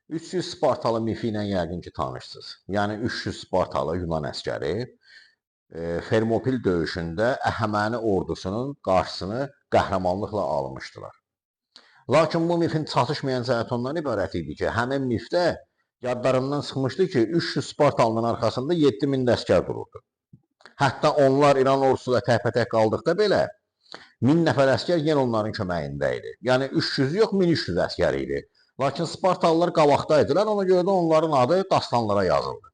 300 Spartalı mifi ilə yəqin ki tanışsınız. Yəni 300 Spartalı Yunan əsgəri Fermopil döyüşündə Əhəməni ordusunun qarşısını qəhrəmanlıqla almışdılar. Lakin bu mifin çatışmayan cəhəti ondan ibarət idi ki, həmin mifdə yadlarından çıxmışdı ki, 300 Spartalının arxasında 7000 əsgər dururdu. Hətta onlar İran ordusu ilə təhpətək qaldıqda belə 1000 nəfər əsgər yenə onların köməyində idi. Yəni 300 yox, 1300 əsgər idi. Lakin Spartalılar qabaqdaydılar, ona görə də onların adı dastanlara yazıldı.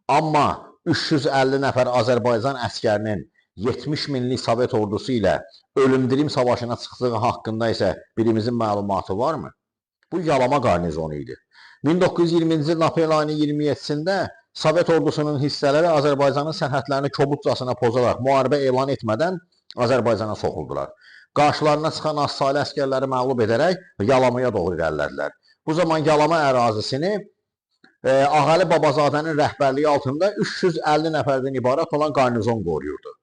Amma 350 nəfər Azərbaycan əsgərinin 70 minlik Sovet ordusu ilə ölüm-dirim savaşına çıxdığı haqqında isə birimizin məlumatı varmı? Bu yalama qarnizonu idi. 1920-ci il aprel ayının 27-sində Sovet ordusunun hissələri Azərbaycanın sərhədlərini kobudcasına pozaraq müharibə elan etmədən Azərbaycana soxuldular. Qarşılarına çıxan az-saylı əsgərləri məğlub edərək Yalamaya doğru irəlilədilər. Bu zaman Yalama ərazisini Ağalı Babazadənin rəhbərliyi altında 350 nəfərdən ibarət olan qarnizon qoruyurdu.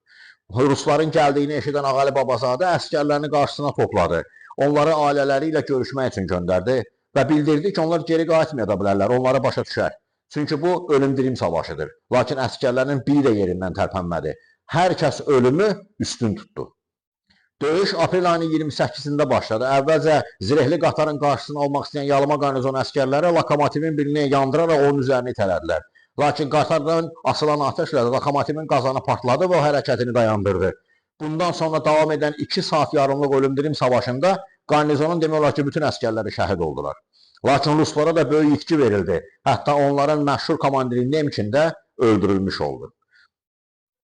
Rusların gəldiyini eşidən Ağalı Babazadə əsgərlərini qarşısına topladı. Onları ailələri ilə görüşmək üçün göndərdi və bildirdi ki, onlar geri qayıtmaya da bilərlər, onları başa düşər. Çünki bu ölüm-dirim savaşıdır. Lakin əsgərlərin biri də yerindən tərpənmədi. Hər kəs ölümü üstün tutdu. Döyüş aprel ayının 28-də başladı. Əvvəlcə zirehli qatarın qarşısını almaq istəyən Yalama qarnizonu əsgərləri lokomotivin birini yandıraraq onun üzərini itələdilər. Lakin qatardan asılan atəşlə lokomotivin qazanı partladı və o hərəkətini dayandırdı. Bundan sonra davam edən 2 saat yarımlıq ölüm-dirim savaşında qarnizonun demək olar ki, bütün əsgərləri şəhid oldular. Lakin Ruslara da böyük itki verildi. Hətta onların məşhur komandiri Nemkin də öldürülmüş oldu.